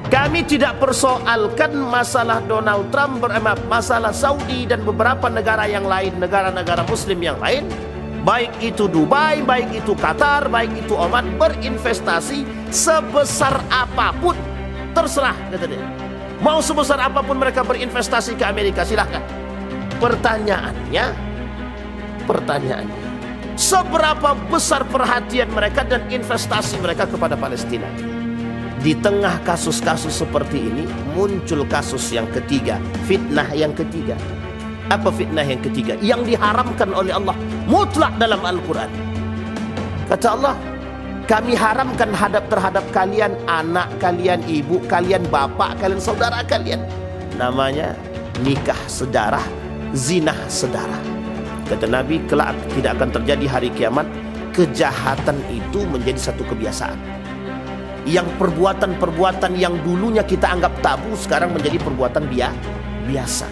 Kami tidak persoalkan masalah Donald Trump, masalah Saudi dan beberapa negara yang lain, negara-negara Muslim yang lain, baik itu Dubai, baik itu Qatar, baik itu Oman, berinvestasi sebesar apapun, terserah, kata dia. Mau sebesar apapun mereka berinvestasi ke Amerika, silahkan. Pertanyaannya, seberapa besar perhatian mereka dan investasi mereka kepada Palestina? Di tengah kasus-kasus seperti ini muncul kasus yang ketiga, fitnah yang ketiga. Apa fitnah yang ketiga? Yang diharamkan oleh Allah mutlak dalam Al-Quran. Kata Allah, kami haramkan terhadap kalian, anak kalian, ibu kalian, bapak kalian, saudara kalian. Namanya nikah sedarah, zina sedarah. Kata Nabi, kelak tidak akan terjadi hari kiamat. Kejahatan itu menjadi satu kebiasaan. Yang perbuatan-perbuatan yang dulunya kita anggap tabu sekarang menjadi perbuatan biasa.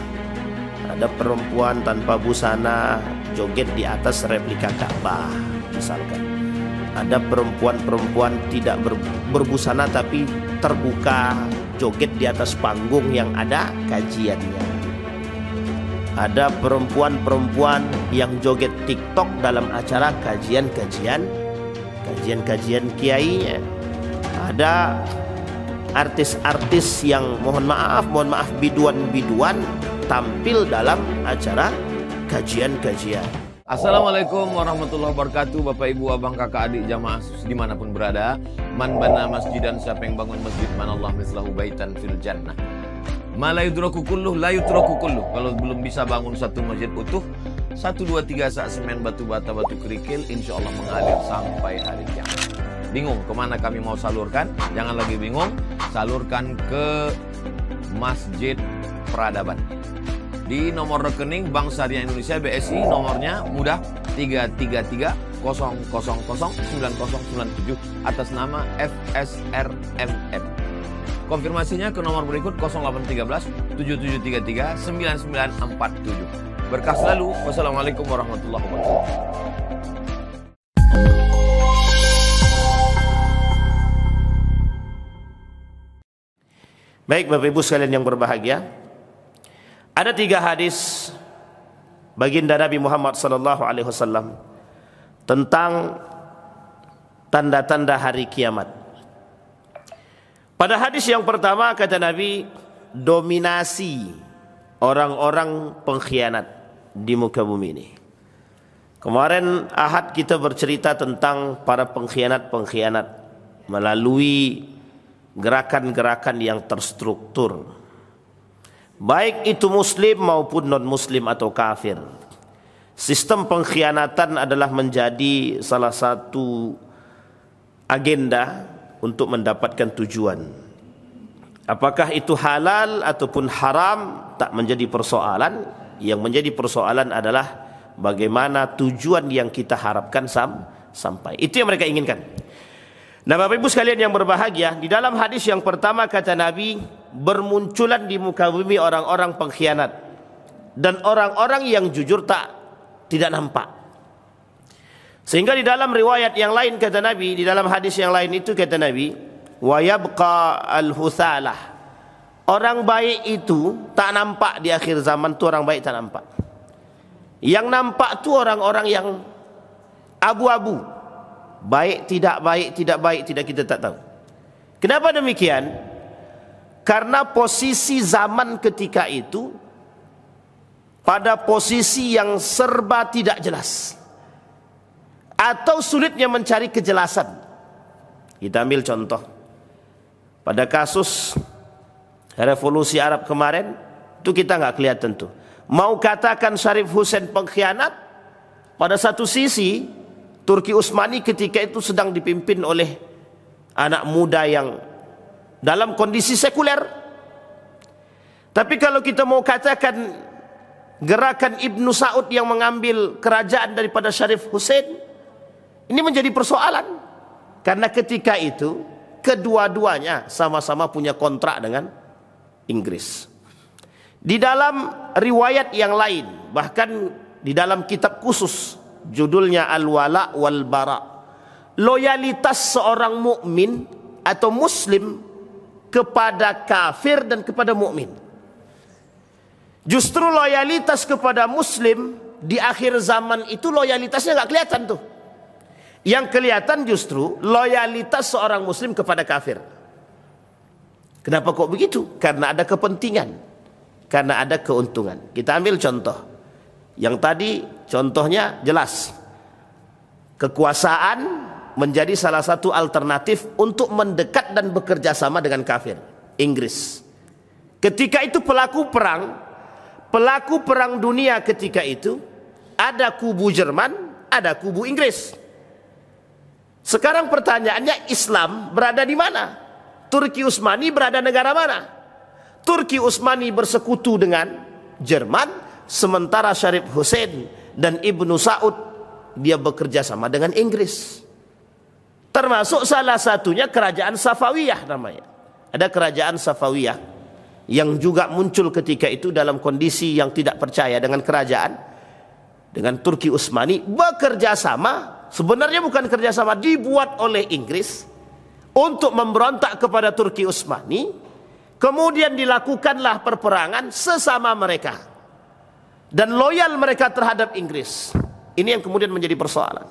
Ada perempuan tanpa busana joget di atas replika Ka'bah misalkan. Ada perempuan-perempuan tidak berbusana tapi terbuka joget di atas panggung yang ada kajiannya. Ada perempuan-perempuan yang joget TikTok dalam acara kajian kiainya. Ada artis-artis yang mohon maaf biduan-biduan tampil dalam acara kajian-kajian. Assalamualaikum warahmatullahi wabarakatuh. Bapak ibu abang kakak adik jamaah dimanapun berada. Man bana masjidan, siapa yang bangun masjid, man Allah mislahu baitan fil jannah. Ma la yudraku kulluh la yutraku kulluh. Kalau belum bisa bangun satu masjid utuh, 1, 2, 3 sak semen batu bata batu kerikil, insya Allah mengalir sampai hari kiamat. Bingung kemana kami mau salurkan? Jangan lagi bingung, salurkan ke Masjid Peradaban. Di nomor rekening Bank Syariah Indonesia BSI, nomornya mudah 33300009097 atas nama FSRMM. Konfirmasinya ke nomor berikut 0813 7733 9947. Berkah selalu. Wassalamualaikum warahmatullahi wabarakatuh. Baik Bapak Ibu sekalian yang berbahagia, ada 3 hadis baginda Nabi Muhammad SAW tentang tanda-tanda hari kiamat. Pada hadis yang pertama kata Nabi, dominasi orang-orang pengkhianat di muka bumi ini. Kemarin Ahad kita bercerita tentang para pengkhianat-pengkhianat melalui gerakan-gerakan yang terstruktur, baik itu muslim maupun non-muslim atau kafir. Sistem pengkhianatan adalah menjadi salah satu agenda untuk mendapatkan tujuan. Apakah itu halal ataupun haram tak menjadi persoalan. Yang menjadi persoalan adalah bagaimana tujuan yang kita harapkan sampai. Itu yang mereka inginkan. Nah Bapak Ibu sekalian yang berbahagia, di dalam hadis yang pertama kata Nabi, bermunculan di muka bumi orang-orang pengkhianat dan orang-orang yang jujur tidak nampak. Sehingga di dalam riwayat yang lain kata Nabi, di dalam hadis yang lain itu kata Nabi, wa yabqa al-huthalah. Orang baik itu tak nampak di akhir zaman, tu orang baik tak nampak. Yang nampak tu orang-orang yang abu-abu. Baik, tidak kita tak tahu. Kenapa demikian? Karena posisi zaman ketika itu pada posisi yang serba tidak jelas atau sulitnya mencari kejelasan. Kita ambil contoh pada kasus revolusi Arab kemarin, itu kita nggak kelihatan tuh. Mau katakan Syarif Hussein pengkhianat, pada satu sisi Turki Utsmani ketika itu sedang dipimpin oleh anak muda yang dalam kondisi sekuler. Tapi kalau kita mau katakan gerakan Ibnu Saud yang mengambil kerajaan daripada Syarif Hussein, ini menjadi persoalan. Karena ketika itu kedua-duanya sama-sama punya kontrak dengan Inggris. Di dalam riwayat yang lain, bahkan di dalam kitab khusus judulnya Al-Wala wal Bara, loyalitas seorang mukmin atau muslim kepada kafir dan kepada mukmin. Justru loyalitas kepada muslim di akhir zaman itu loyalitasnya nggak kelihatan tuh. Yang kelihatan justru loyalitas seorang muslim kepada kafir. Kenapa kok begitu? Karena ada kepentingan, karena ada keuntungan. Kita ambil contoh. Yang tadi contohnya jelas. Kekuasaan menjadi salah satu alternatif untuk mendekat dan bekerja sama dengan kafir. Inggris. Ketika itu pelaku perang dunia ketika itu, ada kubu Jerman, ada kubu Inggris. Sekarang pertanyaannya, Islam berada di mana? Turki Utsmani berada negara mana? Turki Utsmani bersekutu dengan Jerman, sementara Syarif Hussein dan Ibnu Saud dia bekerja sama dengan Inggris. Termasuk salah satunya kerajaan Safawiyah namanya. Ada kerajaan Safawiyah yang juga muncul ketika itu dalam kondisi yang tidak percaya dengan kerajaan, dengan Turki Utsmani, bekerja sama. Sebenarnya bukan kerjasama, dibuat oleh Inggris untuk memberontak kepada Turki Utsmani. Kemudian dilakukanlah perperangan sesama mereka, dan loyal mereka terhadap Inggris. Ini yang kemudian menjadi persoalan.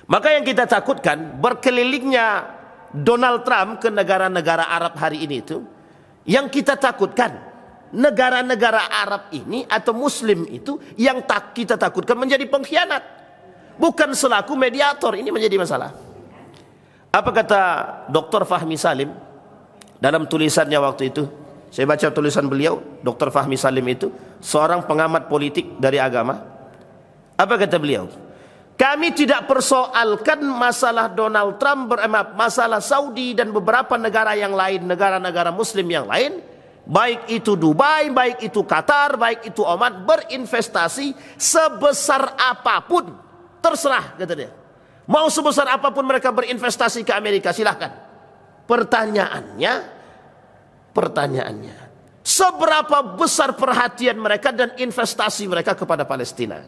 Maka yang kita takutkan, berkelilingnya Donald Trump ke negara-negara Arab hari ini itu, yang kita takutkan negara-negara Arab ini atau Muslim itu yang kita takutkan menjadi pengkhianat, bukan selaku mediator. Ini menjadi masalah. Apa kata Dr. Fahmi Salim dalam tulisannya waktu itu? Saya baca tulisan beliau. Dr. Fahmi Salim itu seorang pengamat politik dari agama. Apa kata beliau? Kami tidak persoalkan masalah Donald Trump, masalah Saudi dan beberapa negara yang lain, negara-negara Muslim yang lain, baik itu Dubai, baik itu Qatar, baik itu Oman, berinvestasi sebesar apapun, terserah, kata dia. Mau sebesar apapun mereka berinvestasi ke Amerika, silahkan. Pertanyaannya, seberapa besar perhatian mereka dan investasi mereka kepada Palestina?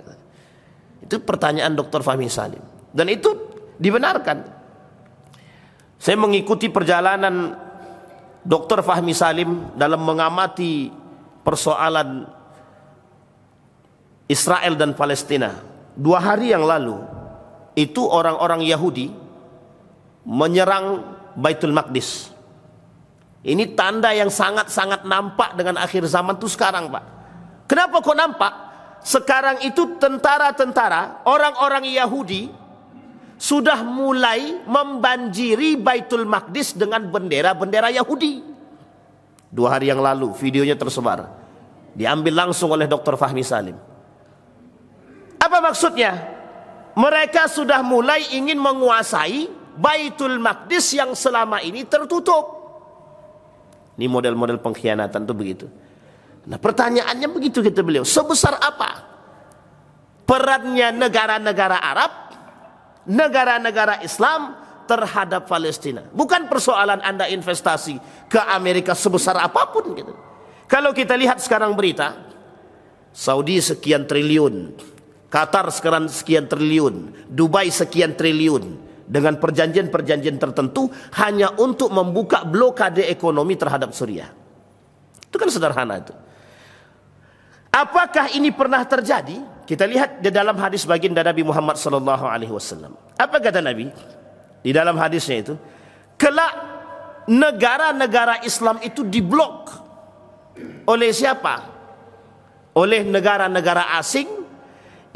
Itu pertanyaan Dr. Fahmi Salim, dan itu dibenarkan. Saya mengikuti perjalanan Dr. Fahmi Salim dalam mengamati persoalan Israel dan Palestina. 2 hari yang lalu itu orang-orang Yahudi menyerang Baitul Maqdis. Ini tanda yang sangat-sangat nampak dengan akhir zaman itu sekarang, Pak. Kenapa kok nampak? Sekarang itu tentara-tentara, orang-orang Yahudi sudah mulai membanjiri Baitul Maqdis dengan bendera-bendera Yahudi. 2 hari yang lalu videonya tersebar, diambil langsung oleh Dr. Fahmi Salim. Apa maksudnya? Mereka sudah mulai ingin menguasai Baitul Maqdis yang selama ini tertutup. Ini model-model pengkhianatan tuh begitu. Nah, pertanyaannya begitu kata beliau, sebesar apa perannya negara-negara Arab, negara-negara Islam terhadap Palestina? Bukan persoalan Anda investasi ke Amerika sebesar apapun gitu. Kalau kita lihat sekarang berita, Saudi sekian triliun, Qatar sekarang sekian triliun, Dubai sekian triliun, dengan perjanjian-perjanjian tertentu hanya untuk membuka blokade ekonomi terhadap Suriah. Itu kan sederhana itu. Apakah ini pernah terjadi? Kita lihat di dalam hadis baginda Nabi Muhammad SAW. Apa kata Nabi di dalam hadisnya itu? Kelak negara-negara Islam itu diblok oleh siapa? Oleh negara-negara asing,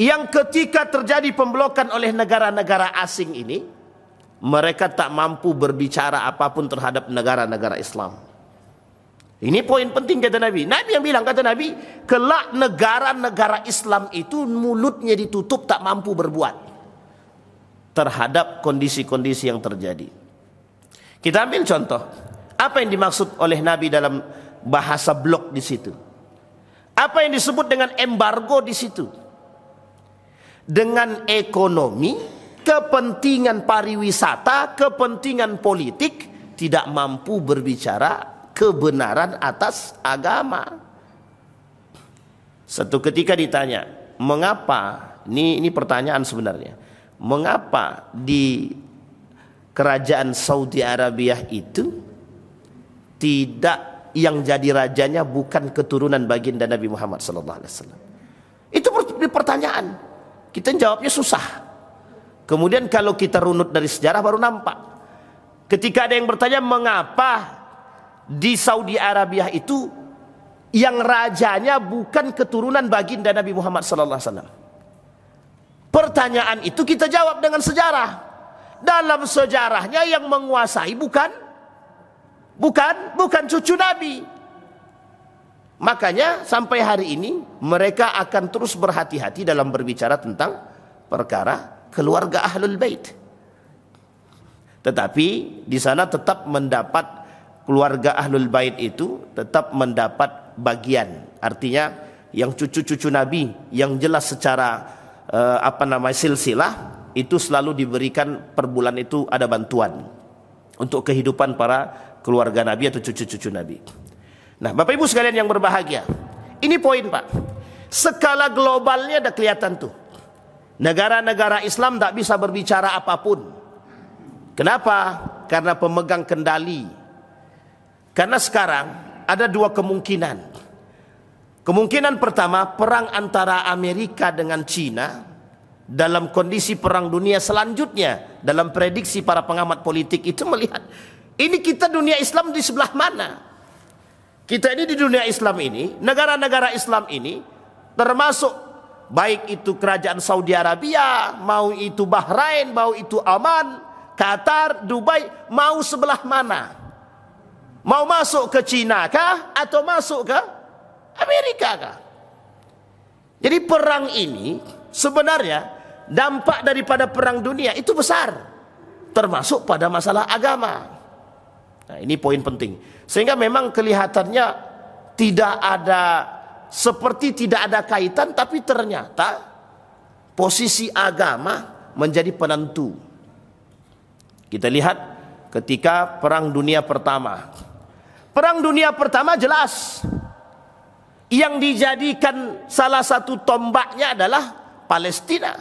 yang ketika terjadi pemblokan oleh negara-negara asing ini, mereka tak mampu berbicara apapun terhadap negara-negara Islam. Ini poin penting kata Nabi. Nabi yang bilang, kata Nabi, kelak negara-negara Islam itu mulutnya ditutup, tak mampu berbuat terhadap kondisi-kondisi yang terjadi. Kita ambil contoh, apa yang dimaksud oleh Nabi dalam bahasa blok di situ? Apa yang disebut dengan embargo di situ? Dengan ekonomi, kepentingan pariwisata, kepentingan politik, tidak mampu berbicara kebenaran atas agama. Satu ketika ditanya, mengapa? Ini pertanyaan sebenarnya. Mengapa di kerajaan Saudi Arabia itu tidak, yang jadi rajanya bukan keturunan baginda Nabi Muhammad SAW. Itu pertanyaan. Kita jawabnya susah. Kemudian kalau kita runut dari sejarah baru nampak. Ketika ada yang bertanya mengapa di Saudi Arabia itu yang rajanya bukan keturunan baginda Nabi Muhammad SAW. Pertanyaan itu kita jawab dengan sejarah. Dalam sejarahnya yang menguasai bukan cucu Nabi. Makanya sampai hari ini mereka akan terus berhati-hati dalam berbicara tentang perkara keluarga Ahlul Bait. Tetapi di sana tetap mendapat, keluarga Ahlul Bait itu tetap mendapat bagian. Artinya yang cucu-cucu Nabi yang jelas secara silsilah itu selalu diberikan per bulan itu ada bantuan untuk kehidupan para keluarga Nabi atau cucu-cucu Nabi. Nah, Bapak Ibu sekalian yang berbahagia, ini poin Pak. Skala globalnya udah kelihatan tuh. Negara-negara Islam tak bisa berbicara apapun. Kenapa? Karena pemegang kendali. Karena sekarang ada dua kemungkinan. Kemungkinan pertama, perang antara Amerika dengan Cina dalam kondisi perang dunia selanjutnya. Dalam prediksi para pengamat politik itu melihat, ini kita dunia Islam di sebelah mana? Kita ini di dunia Islam ini, negara-negara Islam ini, termasuk baik itu kerajaan Saudi Arabia, mau itu Bahrain, mau itu Oman, Qatar, Dubai, mau sebelah mana? Mau masuk ke Cina kah? Atau masuk ke Amerika kah? Jadi perang ini sebenarnya dampak daripada perang dunia itu besar. Termasuk pada masalah agama. Nah, ini poin penting. Sehingga memang kelihatannya tidak ada, seperti tidak ada kaitan, tapi ternyata posisi agama menjadi penentu. Kita lihat ketika Perang Dunia Pertama. Perang Dunia Pertama jelas yang dijadikan salah satu tombaknya adalah Palestina.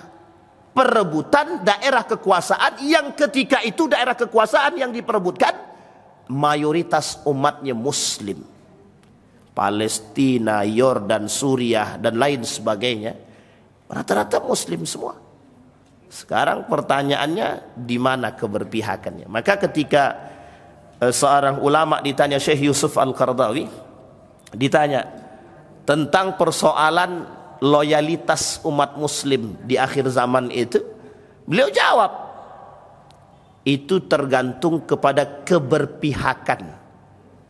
Perebutan daerah kekuasaan yang ketika itu daerah kekuasaan yang diperebutkan mayoritas umatnya Muslim. Palestina, Yordan, Suriah dan lain sebagainya rata-rata Muslim semua. Sekarang pertanyaannya di mana keberpihakannya? Maka ketika seorang ulama ditanya, Syekh Yusuf Al-Qaradawi ditanya tentang persoalan loyalitas umat Muslim di akhir zaman itu, beliau jawab, itu tergantung kepada keberpihakan.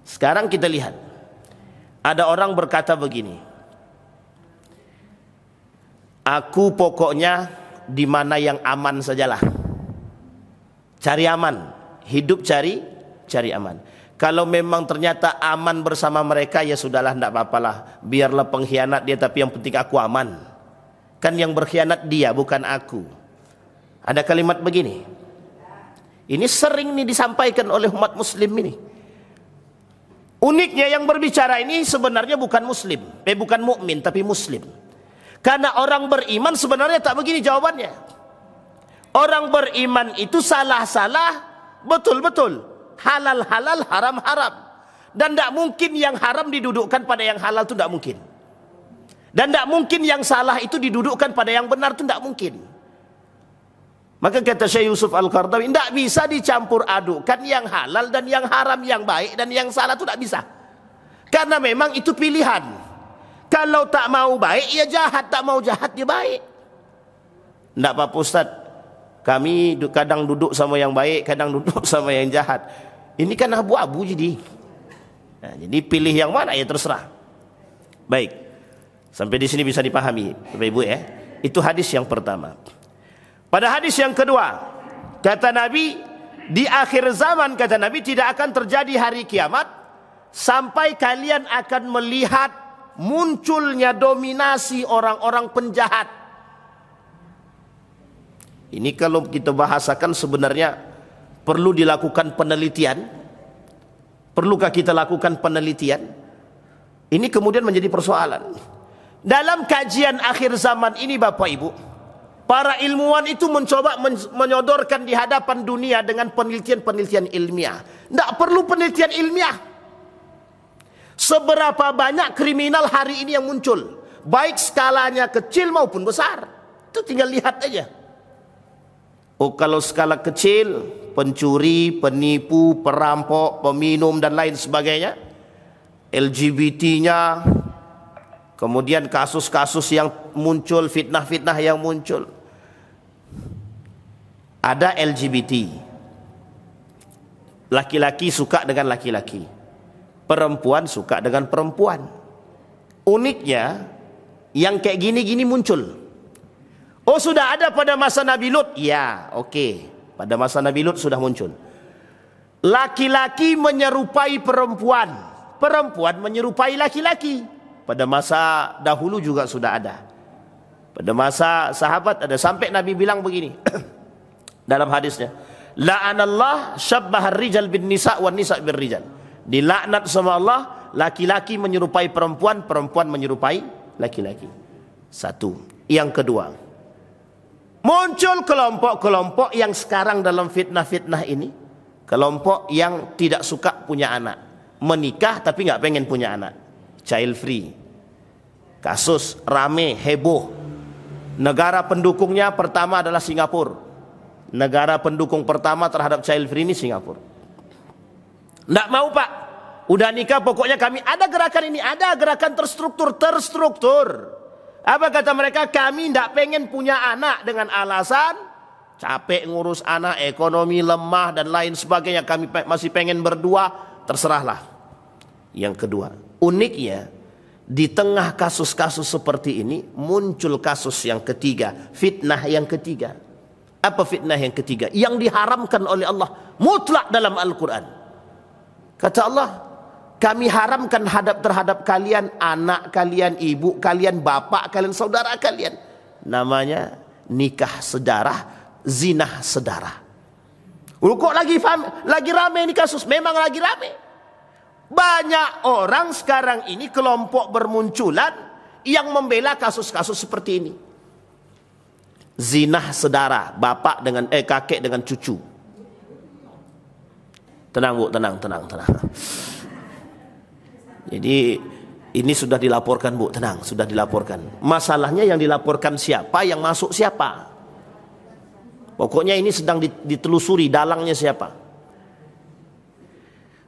Sekarang kita lihat, ada orang berkata begini, aku pokoknya di mana yang aman sajalah. Cari aman, hidup cari aman. Kalau memang ternyata aman bersama mereka, ya sudahlah, tidak apa-apalah. Biarlah pengkhianat dia, tapi yang penting aku aman. Kan yang berkhianat dia, bukan aku. Ada kalimat begini. Ini sering nih disampaikan oleh umat Muslim ini. Uniknya yang berbicara ini sebenarnya bukan Muslim, bukan mukmin, tapi Muslim. Karena orang beriman sebenarnya tak begini jawabannya. Orang beriman itu salah-salah, betul-betul. Halal-halal, haram-haram. Dan tidak mungkin yang haram didudukkan pada yang halal, itu tidak mungkin. Dan tidak mungkin yang salah itu didudukkan pada yang benar, itu tidak mungkin. Maka kata Syekh Yusuf Al-Qaradawi, tidak bisa dicampur adukan yang halal dan yang haram, yang baik dan yang salah, itu tidak bisa. Karena memang itu pilihan. Kalau tak mau baik, ya jahat. Tak mau jahat, dia baik. Tidak apa-apa Ustaz, kami kadang duduk sama yang baik, kadang duduk sama yang jahat. Ini kan abu-abu jadi. Nah, jadi pilih yang mana ya terserah. Baik, sampai di sini bisa dipahami Bapak Ibu ya. Itu hadis yang pertama. Pada hadis yang kedua, kata Nabi, di akhir zaman kata Nabi tidak akan terjadi hari kiamat sampai kalian akan melihat munculnya dominasi orang-orang penjahat. Ini kalau kita bahasakan sebenarnya perlu dilakukan penelitian. Perlukah kita lakukan penelitian? Ini kemudian menjadi persoalan. Dalam kajian akhir zaman ini Bapak Ibu, para ilmuwan itu mencoba menyodorkan di hadapan dunia dengan penelitian-penelitian ilmiah. Tidak perlu penelitian ilmiah. Seberapa banyak kriminal hari ini yang muncul, baik skalanya kecil maupun besar. Itu tinggal lihat aja. Oh, kalau skala kecil, pencuri, penipu, perampok, peminum dan lain sebagainya, LGBT-nya, kemudian kasus-kasus yang muncul, fitnah-fitnah yang muncul. Ada LGBT, laki-laki suka dengan laki-laki, perempuan suka dengan perempuan. Uniknya, yang kayak gini-gini muncul. Oh, sudah ada pada masa Nabi Lut? Ya, oke. Pada masa Nabi Lut sudah muncul. Laki-laki menyerupai perempuan, perempuan menyerupai laki-laki. Pada masa dahulu juga sudah ada. Pada masa sahabat ada, sampai Nabi bilang begini dalam hadisnya, la'anallah syabbahar rijal bin nisa wan nisa bir rijal. Dilaknat sama Allah, laki-laki menyerupai perempuan, perempuan menyerupai laki-laki. Satu. Yang kedua, muncul kelompok-kelompok yang sekarang dalam fitnah-fitnah ini, kelompok yang tidak suka punya anak, menikah tapi nggak pengen punya anak, child free. Kasus rame, heboh. Negara pendukungnya pertama adalah Singapura. Negara pendukung pertama terhadap child free ini Singapura. Nggak mau Pak, udah nikah pokoknya kami, ada gerakan ini, ada gerakan terstruktur. Apa kata mereka? Kami tidak pengen punya anak dengan alasan capek ngurus anak, ekonomi lemah dan lain sebagainya. Kami masih pengen berdua, terserahlah. Yang kedua, uniknya di tengah kasus-kasus seperti ini muncul kasus yang ketiga, fitnah yang ketiga. Apa fitnah yang ketiga? Yang diharamkan oleh Allah mutlak dalam Al-Quran. Kata Allah, kami haramkan terhadap kalian, anak kalian, ibu kalian, bapak kalian, saudara kalian. Namanya nikah sedarah, zinah sedarah. Kok lagi rame ini kasus? Memang lagi rame. Banyak orang sekarang ini, kelompok bermunculan yang membela kasus-kasus seperti ini. Zinah sedarah, bapak dengan kakek dengan cucu. Tenang Bu, tenang. Jadi ini sudah dilaporkan Bu, tenang, sudah dilaporkan. Masalahnya yang dilaporkan siapa, yang masuk siapa. Pokoknya ini sedang ditelusuri dalangnya siapa.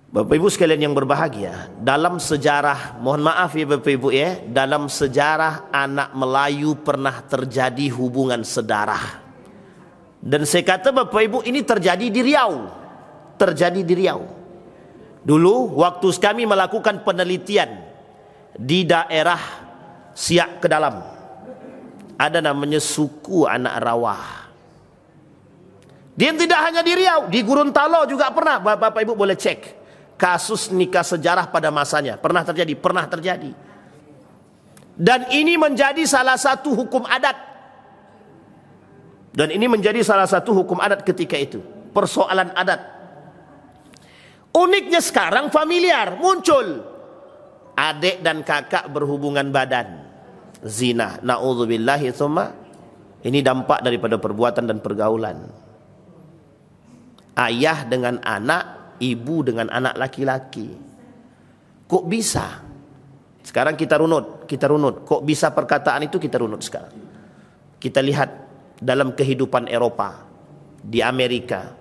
Bapak Ibu sekalian yang berbahagia, dalam sejarah, mohon maaf ya Bapak Ibu ya, dalam sejarah anak Melayu pernah terjadi hubungan sedarah. Dan saya kata Bapak Ibu, ini terjadi di Riau. Terjadi di Riau. Dulu waktu kami melakukan penelitian di daerah Siak Kedalam, ada namanya suku anak Rawah. Dia tidak hanya di Riau, di Gorontalo juga pernah. Bapak Ibu boleh cek kasus nikah sejarah pada masanya, pernah terjadi. Dan ini menjadi salah satu hukum adat. Dan ini menjadi salah satu hukum adat ketika itu, persoalan adat. Uniknya sekarang familiar, muncul adik dan kakak berhubungan badan, zina, na'udzubillahi tsumma. Ini dampak daripada perbuatan dan pergaulan. Ayah dengan anak, ibu dengan anak laki-laki. Kok bisa? Sekarang kita runut. Kok bisa perkataan itu kita runut sekarang? Kita lihat dalam kehidupan Eropa, di Amerika.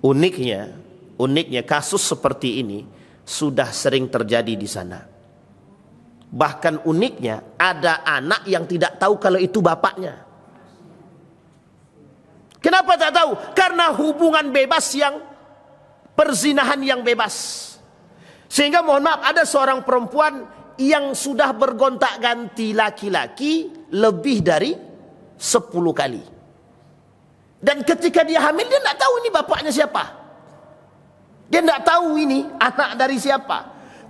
Uniknya kasus seperti ini sudah sering terjadi di sana. Bahkan uniknya ada anak yang tidak tahu kalau itu bapaknya. Kenapa tak tahu? Karena hubungan bebas yang perzinahan yang bebas. Sehingga mohon maaf, ada seorang perempuan yang sudah bergontak-ganti laki-laki lebih dari 10 kali. Dan ketika dia hamil, dia tidak tahu ini bapaknya siapa. Dia tidak tahu ini anak dari siapa.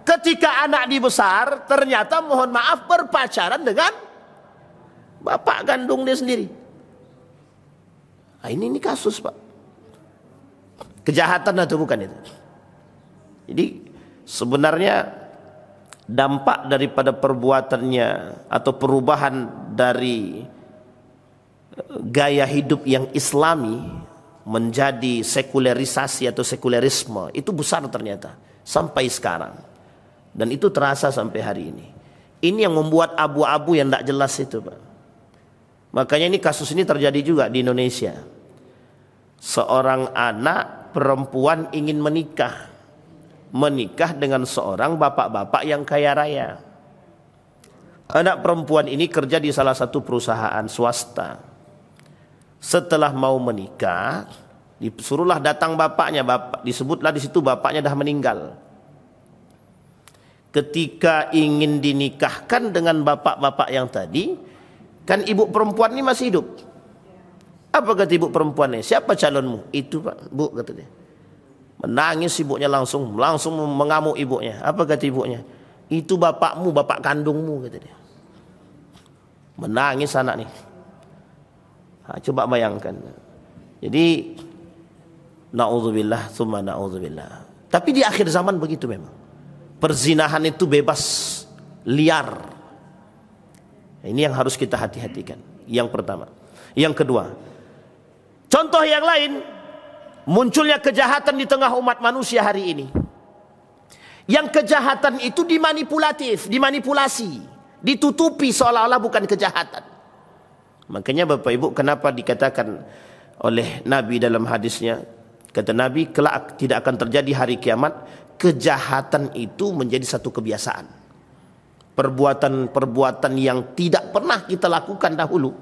Ketika anak dibesar, ternyata mohon maaf berpacaran dengan bapak kandung dia sendiri. Nah, ini kasus Pak. Kejahatan atau bukan itu? Jadi sebenarnya dampak daripada perbuatannya atau perubahan dari gaya hidup yang Islami menjadi sekulerisasi atau sekulerisme itu besar ternyata sampai sekarang. Dan itu terasa sampai hari ini. Ini yang membuat abu-abu yang tidak jelas itu, Pak. Makanya ini kasus ini terjadi juga di Indonesia. Seorang anak perempuan ingin menikah dengan seorang bapak-bapak yang kaya raya. Anak perempuan ini kerja di salah satu perusahaan swasta. Setelah mau menikah, disuruhlah datang bapaknya. Disebutlah di situ bapaknya dah meninggal. Ketika ingin dinikahkan dengan bapak-bapak yang tadi, kan ibu perempuan ini masih hidup. Apa kata ibu perempuannya? Siapa calonmu? Itu, Pak, Bu, kata dia. Menangis ibunya langsung mengamuk ibunya. Apa kata ibunya? Itu bapakmu, bapak kandungmu, kata dia. Menangis anak nih. Coba bayangkan. Jadi naudzubillah tsumma naudzubillah. Tapi di akhir zaman begitu memang. Perzinahan itu bebas, liar. Ini yang harus kita hati-hatikan. Yang pertama. Yang kedua, contoh yang lain, munculnya kejahatan di tengah umat manusia hari ini. Yang kejahatan itu dimanipulasi, ditutupi seolah-olah bukan kejahatan. Makanya Bapak Ibu, kenapa dikatakan oleh Nabi dalam hadisnya, kata Nabi, kelak tidak akan terjadi hari kiamat, kejahatan itu menjadi satu kebiasaan. Perbuatan-perbuatan yang tidak pernah kita lakukan dahulu,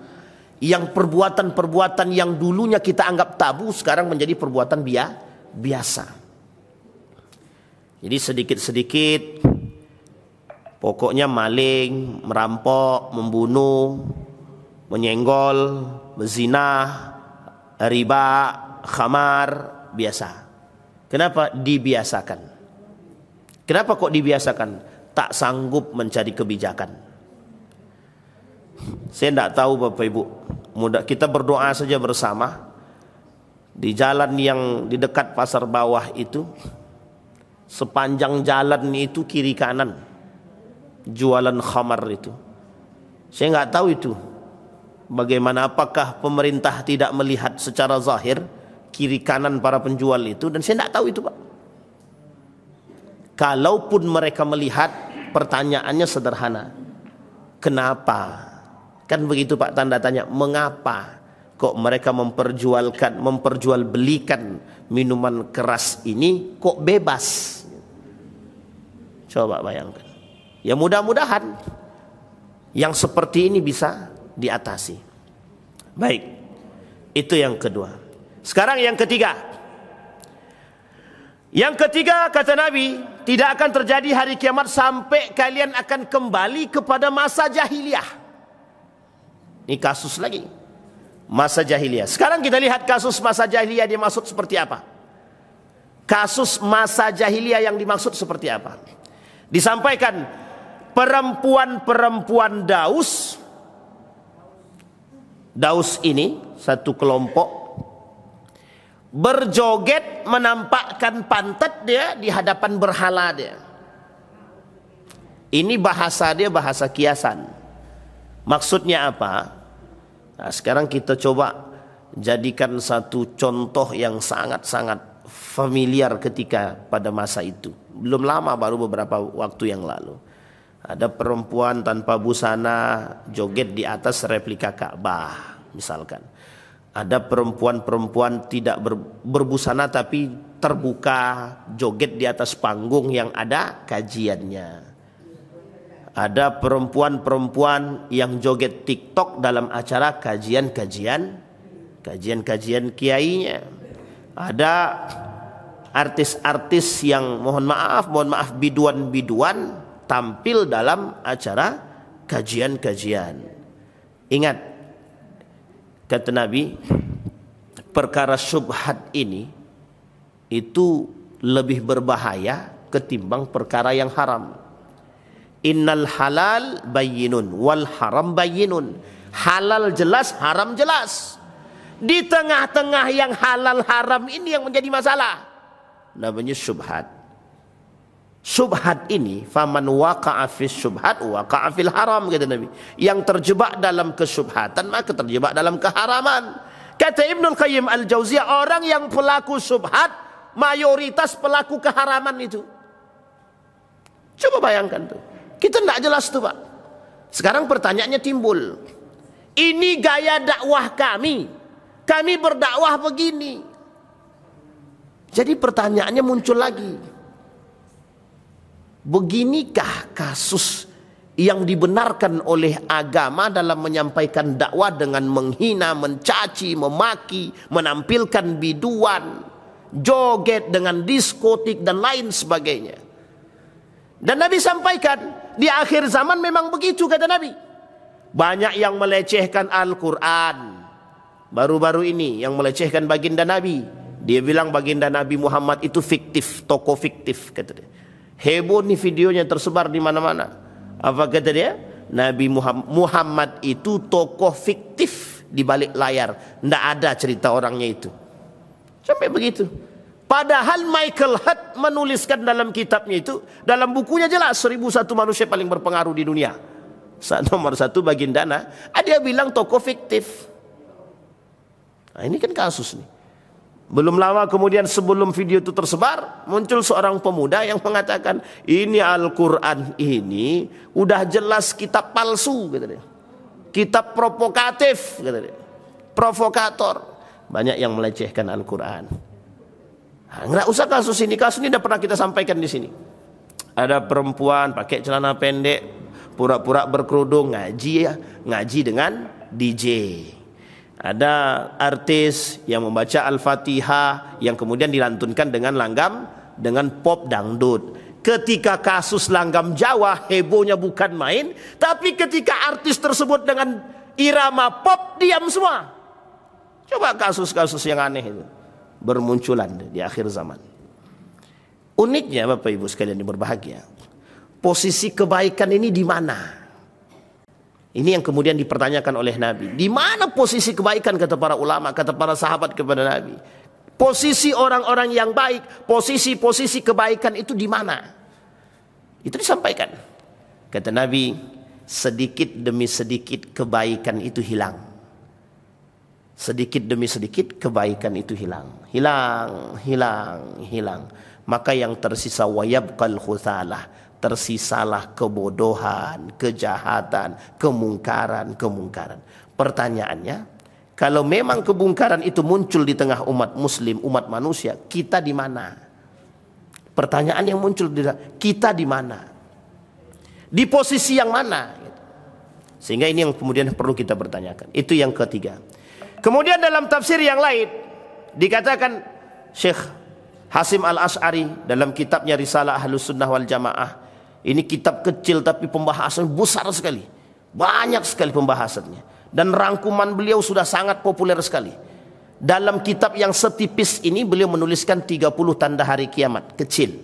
yang perbuatan-perbuatan yang dulunya kita anggap tabu, sekarang menjadi perbuatan biasa. Jadi sedikit-sedikit, pokoknya maling, merampok, membunuh, menyenggol, berzina, riba, khamar, biasa. Kenapa? Dibiasakan. Kenapa kok dibiasakan? Tak sanggup mencari kebijakan. Saya tidak tahu Bapak Ibu. Kita berdoa saja bersama. Di jalan yang di dekat pasar bawah itu, sepanjang jalan itu kiri kanan jualan khamar itu. Saya nggak tahu itu. Bagaimana, apakah pemerintah tidak melihat secara zahir kiri kanan para penjual itu? Dan saya tidak tahu itu, Pak. Kalaupun mereka melihat, pertanyaannya sederhana. Kenapa? Kan begitu, Pak, tanda tanya. Mengapa kok mereka memperjualbelikan minuman keras ini kok bebas? Coba bayangkan. Ya mudah-mudahan yang seperti ini bisa diatasi. Baik, itu yang kedua. Sekarang yang ketiga. Yang ketiga, kata Nabi, tidak akan terjadi hari kiamat sampai kalian akan kembali kepada masa jahiliyah. Ini kasus lagi, masa jahiliyah. Sekarang kita lihat kasus masa jahiliyah dimaksud seperti apa. Kasus masa jahiliyah yang dimaksud seperti apa. Disampaikan perempuan-perempuan Daus ini satu kelompok berjoget menampakkan pantat dia di hadapan berhala dia. Ini bahasa dia bahasa kiasan. Maksudnya apa? Nah, sekarang kita coba jadikan satu contoh yang sangat-sangat familiar ketika pada masa itu. Belum lama, baru beberapa waktu yang lalu. Ada perempuan tanpa busana joget di atas replika Ka'bah misalkan. Ada perempuan-perempuan tidak berbusana tapi terbuka joget di atas panggung yang ada kajiannya. Ada perempuan-perempuan yang joget TikTok dalam acara kajian kiainya. Ada artis-artis yang mohon maaf biduan-biduan tampil dalam acara kajian. Ingat, kata Nabi, perkara syubhat ini itu lebih berbahaya ketimbang perkara yang haram. Innal halal bayyinun wal haram bayyinun. Halal jelas, haram jelas. Di tengah-tengah yang halal haram ini yang menjadi masalah, namanya syubhat. Syubhat ini, faman waqa'a fis syubhat waqa'a fil haram, kata Nabi. Yang terjebak dalam kesyubhatan maka terjebak dalam keharaman. Kata Ibnul Qayyim Al-Jauziyah, orang yang pelaku syubhat mayoritas pelaku keharaman itu. Coba Coba bayangkan tuh. Kita tidak jelas tuh Pak. Sekarang pertanyaannya timbul. Ini gaya dakwah kami. Kami berdakwah begini. Jadi pertanyaannya muncul lagi. Beginikah kasus yang dibenarkan oleh agama dalam menyampaikan dakwah dengan menghina, mencaci, memaki, menampilkan biduan, joget dengan diskotik dan lain sebagainya. Dan Nabi sampaikan di akhir zaman memang begitu kata Nabi. Banyak yang melecehkan Al-Quran. Baru-baru ini yang melecehkan baginda Nabi. Dia bilang baginda Nabi Muhammad itu fiktif, tokoh fiktif kata dia. Heboh nih videonya tersebar di mana-mana. Apa kata dia? Nabi Muhammad itu tokoh fiktif di balik layar. Tidak ada cerita orangnya itu. Sampai begitu. Padahal Michael Hart menuliskan dalam kitabnya itu, dalam bukunya jelas 1001 manusia paling berpengaruh di dunia. Nomor 1 baginda dia bilang tokoh fiktif. Nah, ini kan kasus nih. Belum lama kemudian sebelum video itu tersebar, muncul seorang pemuda yang mengatakan, ini Al-Quran ini udah jelas kitab palsu, kata dia. Kitab provokatif, kata dia. Provokator. Banyak yang melecehkan Al-Quran. Nah, nggak usah kasus ini sudah pernah kita sampaikan di sini. Ada perempuan pakai celana pendek, pura-pura berkerudung, ngaji dengan DJ. Ada artis yang membaca Al-Fatihah yang kemudian dilantunkan dengan langgam, dengan pop dangdut. Ketika kasus langgam Jawa hebohnya bukan main, tapi ketika artis tersebut dengan irama pop diam semua. Coba kasus-kasus yang aneh itu bermunculan di akhir zaman. Uniknya Bapak Ibu sekalian yang berbahagia, posisi kebaikan ini di mana? Ini yang kemudian dipertanyakan oleh Nabi. Di mana posisi kebaikan kata para ulama, kata para sahabat kepada Nabi? Posisi orang-orang yang baik, posisi-posisi kebaikan itu di mana? Itu disampaikan. Kata Nabi, sedikit demi sedikit kebaikan itu hilang. Sedikit demi sedikit kebaikan itu hilang. Hilang. Maka yang tersisa wayabqal khuthalah. Tersisalah kebodohan, kejahatan, kemungkaran. Pertanyaannya, kalau memang kemungkaran itu muncul di tengah umat muslim, umat manusia, kita di mana? Pertanyaan yang muncul, kita di mana? Di posisi yang mana? Sehingga ini yang kemudian perlu kita bertanyakan. Itu yang ketiga. Kemudian dalam tafsir yang lain dikatakan Syekh Hasim Al-Asy'ari dalam kitabnya Risalah Ahlus Sunnah wal Jamaah. Ini kitab kecil tapi pembahasan besar sekali. Banyak sekali pembahasannya. Dan rangkuman beliau sudah sangat populer sekali. Dalam kitab yang setipis ini beliau menuliskan 30 tanda hari kiamat. Kecil.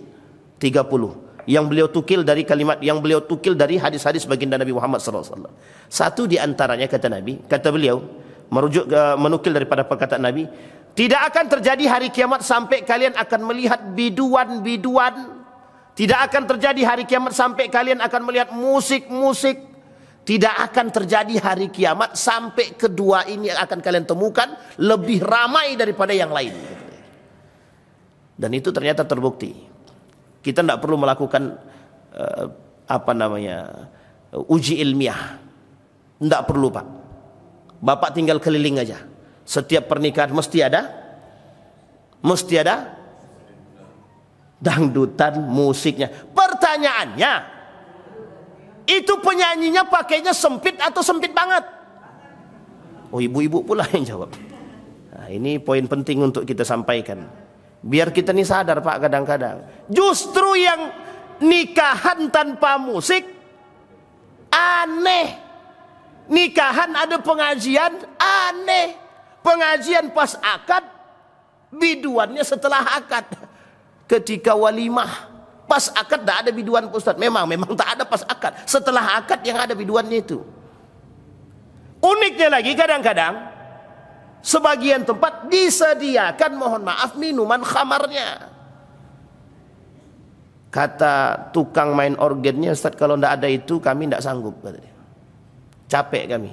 30. Yang beliau tukil dari kalimat, yang beliau tukil dari hadis-hadis baginda Nabi Muhammad SAW. Satu di antaranya kata Nabi, kata beliau, merujuk menukil daripada perkataan Nabi, tidak akan terjadi hari kiamat sampai kalian akan melihat biduan-biduan. Tidak akan terjadi hari kiamat sampai kalian akan melihat musik-musik. Tidak akan terjadi hari kiamat sampai kedua ini akan kalian temukan lebih ramai daripada yang lain. Dan itu ternyata terbukti. Kita tidak perlu melakukan uji ilmiah. Tidak perlu Pak. Bapak tinggal keliling aja. Setiap pernikahan mesti ada dangdutan, musiknya. Pertanyaannya, itu penyanyinya pakainya sempit atau sempit banget? Oh, ibu-ibu pula yang jawab. Nah, ini poin penting untuk kita sampaikan. Biar kita nih sadar Pak, kadang-kadang justru yang nikahan tanpa musik aneh. Nikahan ada pengajian aneh. Pengajian pas akad, biduannya setelah akad. Ketika walimah, pas akad tidak ada biduan Ustaz. Memang tak ada pas akad. Setelah akad yang ada biduannya itu. Uniknya lagi kadang-kadang sebagian tempat disediakan, mohon maaf, minuman khamarnya. Kata tukang main organnya, Ustaz, kalau tidak ada itu kami tidak sanggup. Capek kami.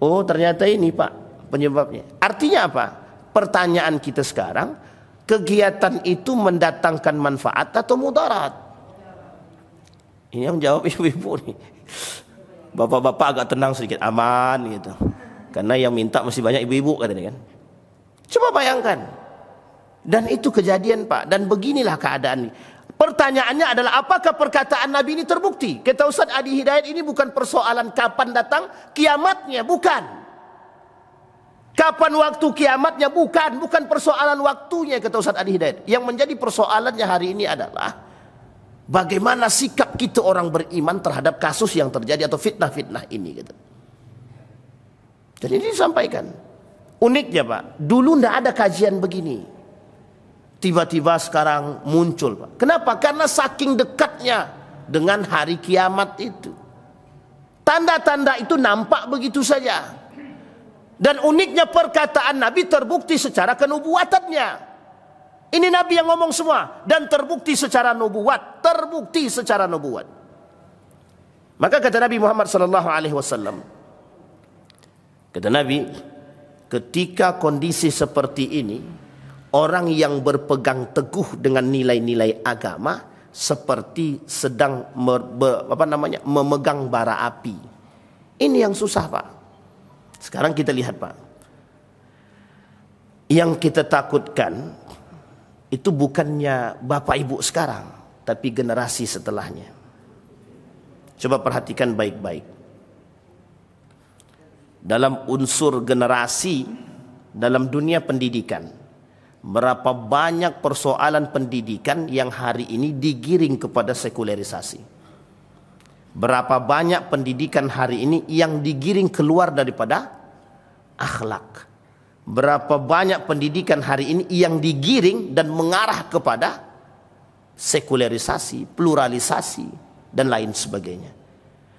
Oh, ternyata ini Pak penyebabnya. Artinya apa? Pertanyaan kita sekarang, kegiatan itu mendatangkan manfaat atau mudarat? Ini yang jawab ibu-ibu nih. Bapak-bapak agak tenang sedikit, aman gitu. Karena yang minta masih banyak ibu-ibu katanya kan. Coba bayangkan. Dan itu kejadian Pak. Dan beginilah keadaan ini. Pertanyaannya adalah apakah perkataan Nabi ini terbukti? Kata Ustaz Adi Hidayat, ini bukan persoalan kapan datang kiamatnya, bukan. Kapan waktu kiamatnya, bukan persoalan waktunya, kata Ustaz Adi Hidayat. Yang menjadi persoalannya hari ini adalah bagaimana sikap kita orang beriman terhadap kasus yang terjadi atau fitnah-fitnah ini gitu. Jadi ini disampaikan. Uniknya Pak, dulu tidak ada kajian begini. Tiba-tiba sekarang muncul Pak. Kenapa? Karena saking dekatnya dengan hari kiamat itu. Tanda-tanda itu nampak begitu saja. Dan uniknya perkataan Nabi terbukti secara kenubuatannya. Ini Nabi yang ngomong semua. Dan terbukti secara nubuat. Terbukti secara nubuat. Maka kata Nabi Muhammad SAW. Kata Nabi, ketika kondisi seperti ini, orang yang berpegang teguh dengan nilai-nilai agama seperti sedang memegang bara api. Ini yang susah Pak. Sekarang kita lihat Pak. Yang kita takutkan itu bukannya bapak ibu sekarang, tapi generasi setelahnya. Coba perhatikan baik-baik. Dalam unsur generasi, dalam dunia pendidikan, berapa banyak persoalan pendidikan yang hari ini digiring kepada sekulerisasi. Berapa banyak pendidikan hari ini yang digiring keluar daripada akhlak. Berapa banyak pendidikan hari ini yang digiring dan mengarah kepada sekulerisasi, pluralisasi, dan lain sebagainya.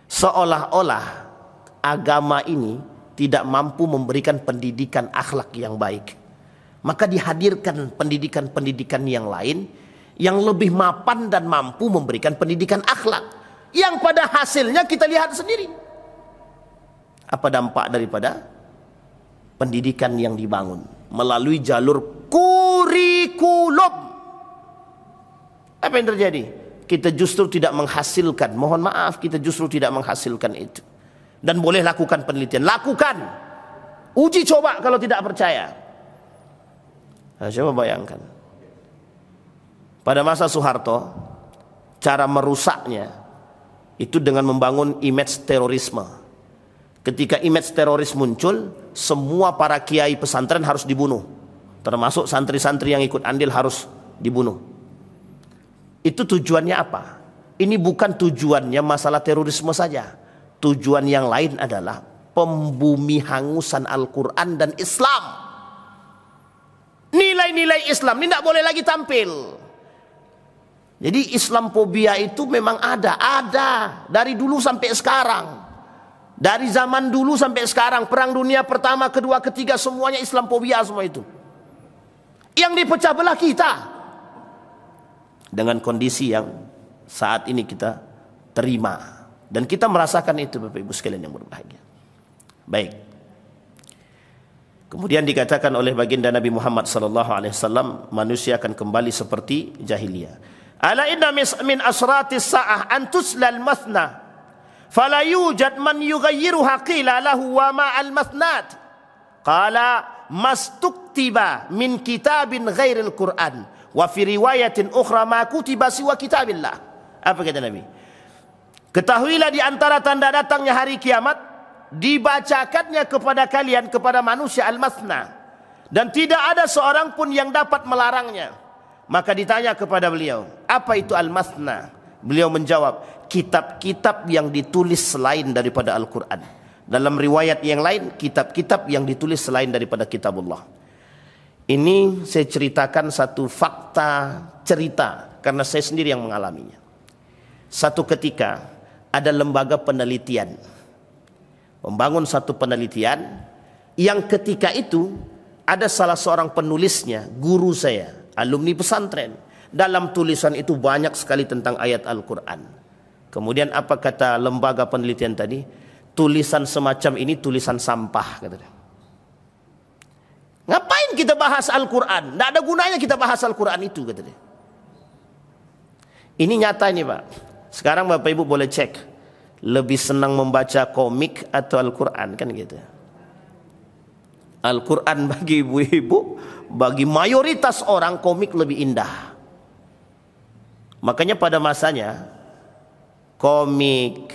Seolah-olah agama ini tidak mampu memberikan pendidikan akhlak yang baik. Maka dihadirkan pendidikan-pendidikan yang lain yang lebih mapan dan mampu memberikan pendidikan akhlak. Yang pada hasilnya kita lihat sendiri. Apa dampak daripada pendidikan yang dibangun melalui jalur kurikulum? Apa yang terjadi? Kita justru tidak menghasilkan, mohon maaf, kita justru tidak menghasilkan itu. Dan boleh lakukan penelitian, lakukan. Uji coba kalau tidak percaya. Nah, coba bayangkan. Pada masa Soeharto, cara merusaknya itu dengan membangun image terorisme. Ketika image teroris muncul, semua para kiai pesantren harus dibunuh. Termasuk santri-santri yang ikut andil harus dibunuh. Itu tujuannya apa? Ini bukan tujuannya masalah terorisme saja. Tujuan yang lain adalah pembumihangusan Al-Quran dan Islam. Nilai-nilai Islam ini tidak boleh lagi tampil. Jadi Islamophobia itu memang ada dari dulu sampai sekarang. Dari zaman dulu sampai sekarang, perang dunia pertama, kedua, ketiga, semuanya Islamophobia semua itu. Yang dipecah belah kita. Dengan kondisi yang saat ini kita terima. Dan kita merasakan itu Bapak Ibu sekalian yang berbahagia. Baik. Kemudian dikatakan oleh baginda Nabi Muhammad SAW, manusia akan kembali seperti jahiliyah. Ala inna min asratis sa'ah an tuslal mathna fala yujad man yughayyiruha qila lahu wa ma al mathnat qala mastuktiba min kitabin ghairil Qur'an wa fi riwayatin ukhra ma kutiba siwa kitabillah. Apa kata Nabi? Ketahuilah di antara tanda datangnya hari kiamat, dibacakannya kepada kalian, kepada manusia al-mathna, dan tidak ada seorang pun yang dapat melarangnya. Maka ditanya kepada beliau, apa itu al-mathna? Beliau menjawab, kitab-kitab yang ditulis selain daripada Al-Quran. Dalam riwayat yang lain, kitab-kitab yang ditulis selain daripada kitabullah. Ini saya ceritakan satu fakta cerita, karena saya sendiri yang mengalaminya. Satu ketika ada lembaga penelitian, membangun satu penelitian yang ketika itu ada salah seorang penulisnya, guru saya, alumni pesantren. Dalam tulisan itu banyak sekali tentang ayat Al-Quran. Kemudian apa kata lembaga penelitian tadi? Tulisan semacam ini tulisan sampah, katanya. Ngapain kita bahas Al-Quran? Tidak ada gunanya kita bahas Al-Quran itu, katanya. Ini nyata ini Pak. Sekarang Bapak Ibu boleh cek, lebih senang membaca komik atau Al-Quran, kan gitu. Al-Quran bagi ibu-ibu, bagi mayoritas orang komik lebih indah. Makanya pada masanya komik,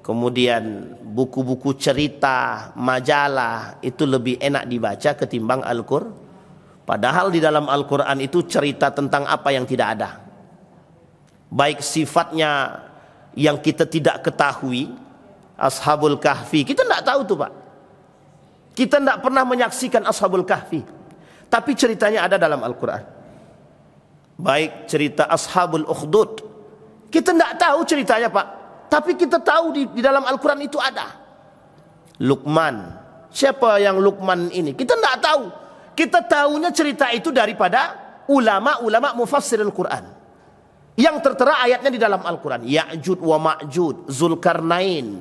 kemudian buku-buku cerita, majalah itu lebih enak dibaca ketimbang Al-Quran. Padahal di dalam Al-Quran itu cerita tentang apa yang tidak ada. Baik sifatnya yang kita tidak ketahui, Ashabul Kahfi, kita tidak tahu tuh Pak. Kita tidak pernah menyaksikan Ashabul Kahfi, tapi ceritanya ada dalam Al-Quran. Baik cerita Ashabul Ukhdud, kita tidak tahu ceritanya Pak, tapi kita tahu di dalam Al-Quran itu ada. Luqman, siapa yang Luqman ini? Kita tidak tahu. Kita tahunya cerita itu daripada ulama-ulama mufassir Al-Quran, yang tertera ayatnya di dalam Al-Quran. Ya'jud wa Ma'jud, Zulkarnain,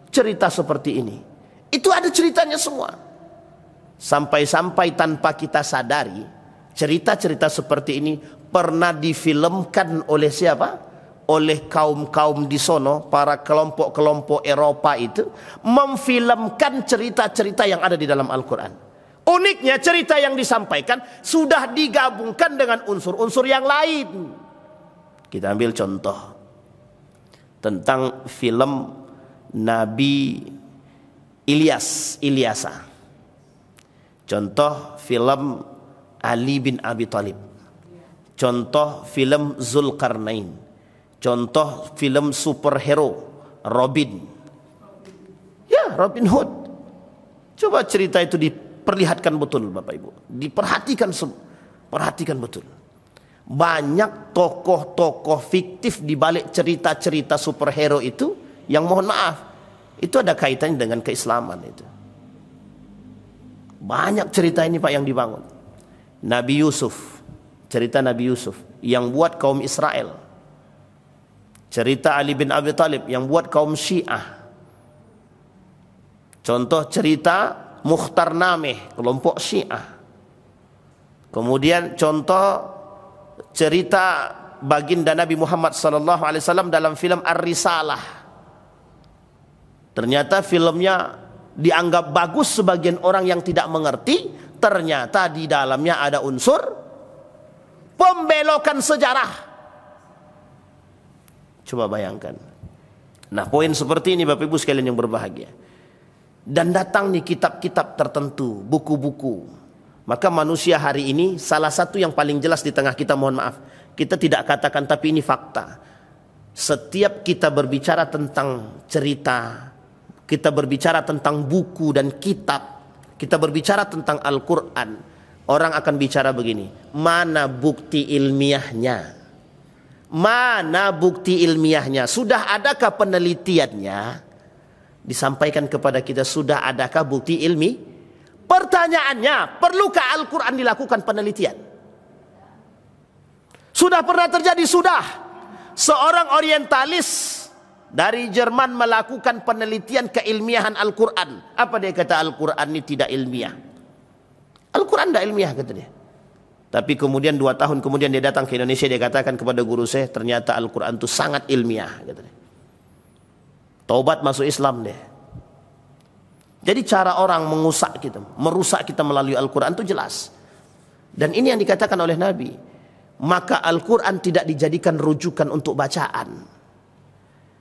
cerita seperti ini. Itu ada ceritanya semua. Sampai-sampai tanpa kita sadari, cerita-cerita seperti ini pernah difilmkan oleh siapa? Oleh kaum-kaum di sono, para kelompok-kelompok Eropa itu memfilmkan cerita-cerita yang ada di dalam Al-Quran. Uniknya cerita yang disampaikan sudah digabungkan dengan unsur-unsur yang lain. Kita ambil contoh tentang film Nabi Ilyasa. Contoh film Ali bin Abi Thalib. Contoh film Zulkarnain. Contoh film superhero Robin. Ya, Robin Hood. Coba cerita itu diperlihatkan betul Bapak Ibu. Perhatikan betul. Banyak tokoh-tokoh fiktif di balik cerita-cerita superhero itu yang mohon maaf, itu ada kaitannya dengan keislaman itu. Banyak cerita ini Pak yang dibangun. Nabi Yusuf, cerita Nabi Yusuf yang buat kaum Israel. Cerita Ali bin Abi Thalib yang buat kaum Syiah. Contoh cerita Mukhtar Nameh, kelompok Syiah. Kemudian contoh cerita baginda Nabi Muhammad SAW dalam film Ar-Risalah. Ternyata filmnya dianggap bagus sebagian orang yang tidak mengerti. Ternyata di dalamnya ada unsur pembelokan sejarah. Coba bayangkan. Nah, poin seperti ini Bapak Ibu sekalian yang berbahagia. Dan datang nih kitab-kitab tertentu, buku-buku. Maka manusia hari ini salah satu yang paling jelas di tengah kita, mohon maaf, kita tidak katakan tapi ini fakta. Setiap kita berbicara tentang cerita, kita berbicara tentang buku dan kitab, kita berbicara tentang Al-Quran, orang akan bicara begini, mana bukti ilmiahnya? Mana bukti ilmiahnya? Sudah adakah penelitiannya? Disampaikan kepada kita, sudah adakah bukti ilmi? Pertanyaannya, perlukah Al-Quran dilakukan penelitian? Sudah pernah terjadi? Sudah. Seorang orientalis dari Jerman melakukan penelitian keilmiahan Al-Quran. Apa dia kata? Al-Quran ini tidak ilmiah. Al-Quran tidak ilmiah kata dia. Tapi kemudian 2 tahun kemudian dia datang ke Indonesia, dia katakan kepada guru saya, ternyata Al-Quran itu sangat ilmiah kata dia. Taubat masuk Islam deh. Jadi cara orang merusak kita melalui Al-Quran itu jelas. Dan ini yang dikatakan oleh Nabi. Maka Al-Quran tidak dijadikan rujukan untuk bacaan.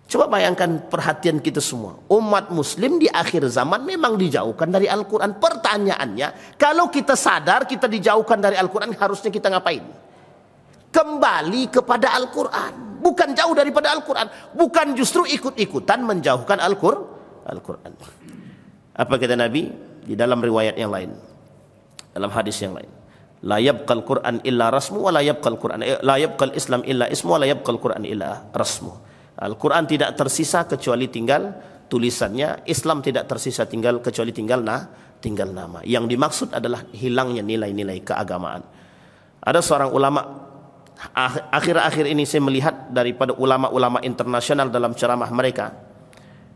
Coba bayangkan perhatian kita semua. Umat muslim di akhir zaman memang dijauhkan dari Al-Quran. Pertanyaannya, kalau kita sadar kita dijauhkan dari Al-Quran, harusnya kita ngapain? Kembali kepada Al-Quran. Bukan jauh daripada Al-Quran. Bukan justru ikut-ikutan menjauhkan Al-Quran. Apa kata Nabi? Di dalam riwayat yang lain. Dalam hadis yang lain. La yabqal Quran illa rasmu wa la yabqal Quran. La yabqal Islam illa ismu wa la yabqal Quran illa rasmu. Al-Quran tidak tersisa kecuali tinggal tulisannya. Islam tidak tersisa kecuali tinggal nama. Yang dimaksud adalah hilangnya nilai-nilai keagamaan. Ada seorang ulama, akhir-akhir ini saya melihat daripada ulama-ulama internasional dalam ceramah mereka,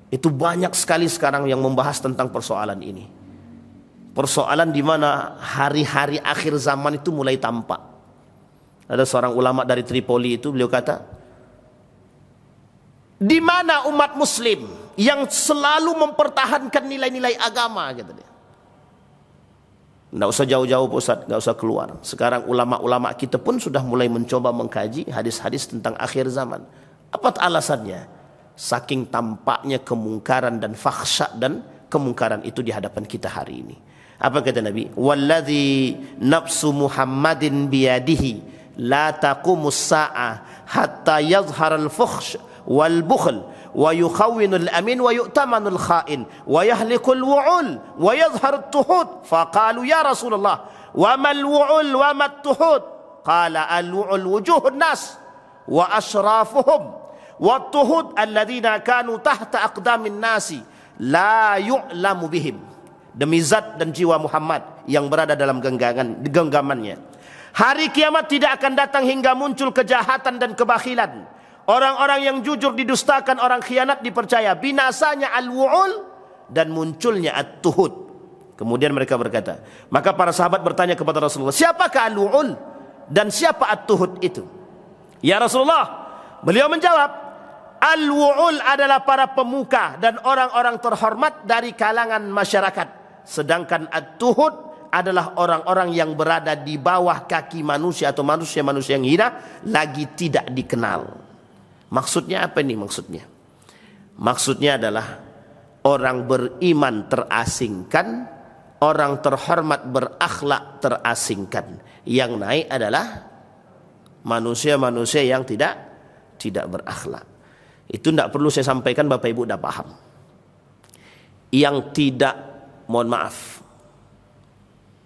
itu banyak sekali sekarang yang membahas tentang persoalan ini. Persoalan di mana hari-hari akhir zaman itu mulai tampak. Ada seorang ulama dari Tripoli itu, beliau kata, Di mana umat muslim yang selalu mempertahankan nilai-nilai agama, kata dia. Nggak usah jauh-jauh Ustaz, nggak usah keluar. Sekarang ulama-ulama kita pun sudah mulai mencoba mengkaji hadis-hadis tentang akhir zaman. Apa alasannya? Saking tampaknya kemungkaran dan fakhsya dan kemungkaran itu di hadapan kita hari ini. Apa kata Nabi? Walladzi nafsu Muhammadin biyadihi la taqumus sa'ah hatta yazhar al-fuhsh wal bukhl wa yukhawwinu al-amin wa yu'tamanu al-kha'in wa yahliku al-wu'ul wa yazhar at-tuhud. Faqalu ya Rasulullah wa mal wu'ul wa mat tuhud? Qala al-wu'ul wujuhun nas wa ashrafuhum wa tuhud alladhina kanu tahta aqdamin nasi la yu'lamu bihim. Demi zat dan jiwa Muhammad yang berada dalam genggamannya, hari kiamat tidak akan datang hingga muncul kejahatan dan kebakhilan. Orang-orang yang jujur didustakan, orang khianat dipercaya. Binasanya al-wu'ul dan munculnya at-tuhud. Kemudian mereka berkata, maka para sahabat bertanya kepada Rasulullah, siapakah al-wu'ul dan siapa at-tuhud itu? Ya Rasulullah, beliau menjawab, al-wu'ul adalah para pemuka dan orang-orang terhormat dari kalangan masyarakat. Sedangkan at-tuhud adalah orang-orang yang berada di bawah kaki manusia atau manusia-manusia yang hina, lagi tidak dikenal. Maksudnya apa ini maksudnya? Maksudnya adalah orang beriman terasingkan, orang terhormat berakhlak terasingkan. Yang naik adalah manusia-manusia yang tidak berakhlak. Itu tidak perlu saya sampaikan, Bapak Ibu sudah paham. Yang tidak, mohon maaf,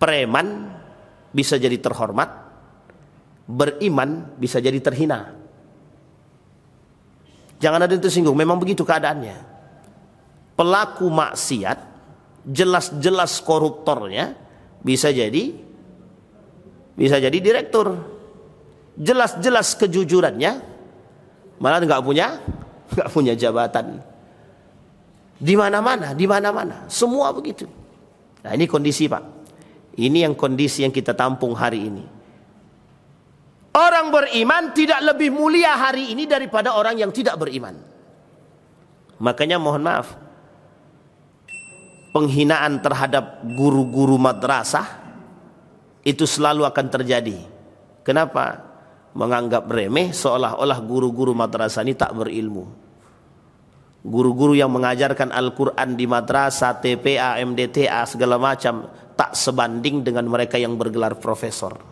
preman bisa jadi terhormat, beriman bisa jadi terhina. Jangan ada yang tersinggung, memang begitu keadaannya. Pelaku maksiat, jelas-jelas koruptornya, bisa jadi direktur. Jelas-jelas kejujurannya, malah nggak punya jabatan. Di mana-mana, semua begitu. Nah, ini kondisi, Pak. Ini yang kondisi yang kita tampung hari ini. Orang beriman tidak lebih mulia hari ini daripada orang yang tidak beriman. Makanya mohon maaf, penghinaan terhadap guru-guru madrasah itu selalu akan terjadi. Kenapa? Menganggap remeh, seolah-olah guru-guru madrasah ini tak berilmu. Guru-guru yang mengajarkan Al-Quran di madrasah, TPA, MDTA, segala macam, tak sebanding dengan mereka yang bergelar profesor.